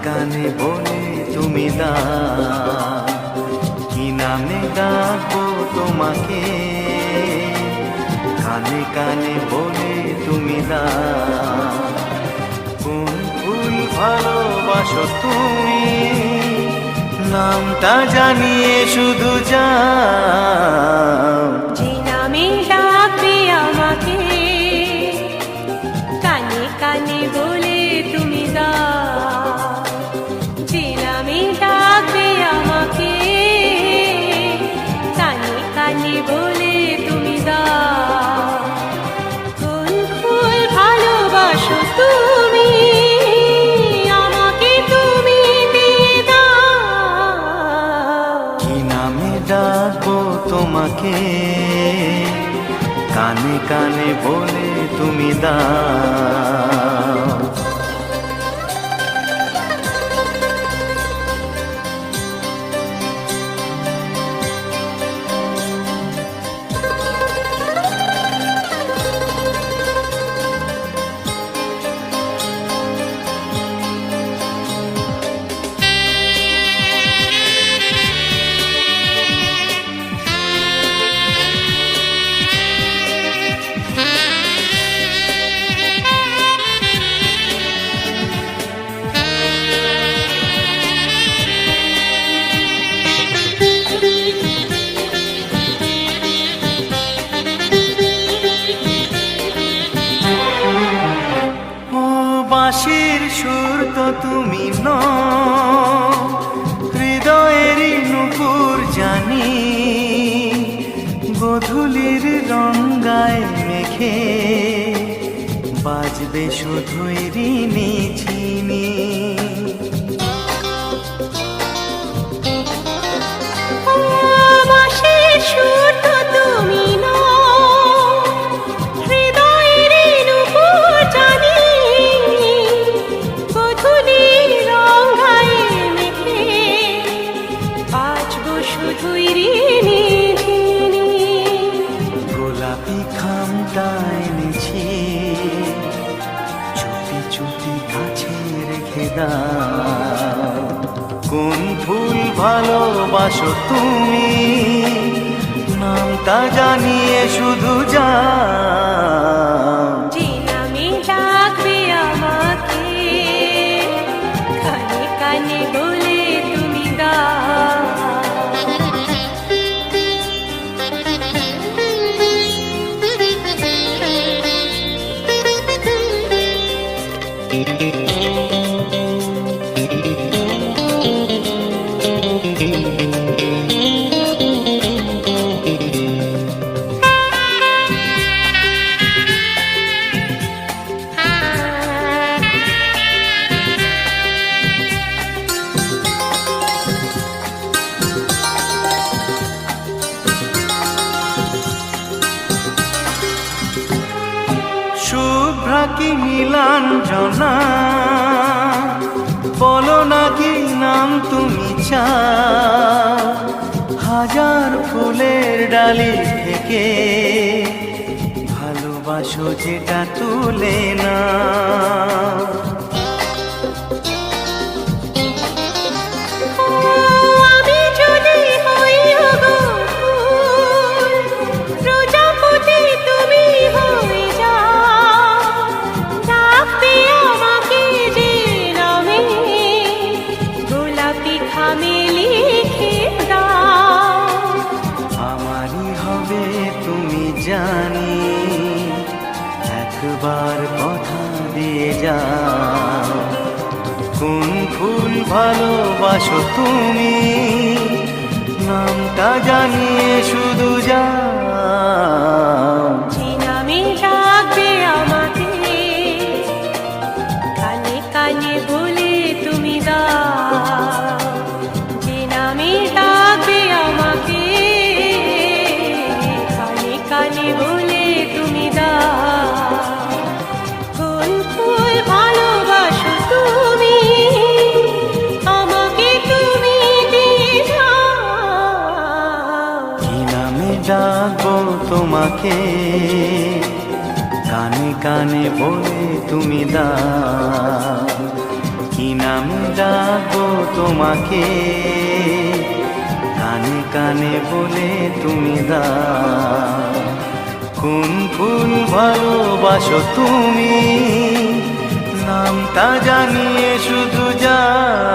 কানে বলে তুমি দাও, কি নামে ডাকবো তোমাকে, কানে কানে বলে তুমি দাও। কোন ফুল ভালোবাসো তুমি, নামটা জানিয়ে শুধু যাও। যে নামে ডাকবে আমাকে, কানে কানে বলে তুমি দাও। যে নামে ডাকবে আমাকে, কানে কানে বলে তুমি দাও। কোন ফুল ভালোবাসো তুমি, আমাকে তুমি দিয়ে দাও। কি নামে ডাকবো তোমাকে, কানে কানে বলে তুমি দাও। বাঁশির সুর তো তুমি নও, হৃদয়েরই নূপুর জানি, গোধূলির রঙ্গায় মেখে বাজবে শুধুই ঋণী ঝিনি। বাঁশির সুর তো তুমি নও, হৃদয়ের নূপুর জানি, গোধূলির রঙ্গায় মেখে বাজবো শুধুই ঋণী ঝিনি। গোলাপি খামটা এনেছি, চুপি চুপি কাছে রেখে দাও। কোন ফুল ভালোবাসো তুমি, নামটা জানিয়ে শুধু যাও। যে নামে ডাকবে আমাকে, কানে কানে বলে তুমি দাও। শুভ্রা কি নীলাঞ্জনা, বলো না কি নাম তুমি চাও। হাজার ফুলের ডালি থেকে ভালোবাসো যেটা তুলে না। আমি যদি হই গো ফুল, প্রজাপতি তুমি হয়ে যাও। ডাকবে আমাকে যে নামে, গোলাপি খামে লিখে দাও। আমারই হবে তুমি জানি, একবার কথা দিয়ে যাও। কোন ফুল ভালোবাসো তুমি, নামটা জানিয়ে শুধু যাও। যে নামে ডাকবে আমাকে, কানে কানে বলে তুমি দাও। যে নামে ডাকবে আমাকে, কানে কানে বলে তুমি দাও। কোন ফুল ভালোবাসো তুমি, আমাকে তুমি দিয়ে যাও। কি নামে ডাকবো তোমাকে, কানে কানে বলে তুমি দাও। কি নামে ডাকবো তোমাকে, কানে কানে বলে তুমি দাও কোন ফুল ভালোবাসো তুমি, নামটা জানিয়ে শুধু যাও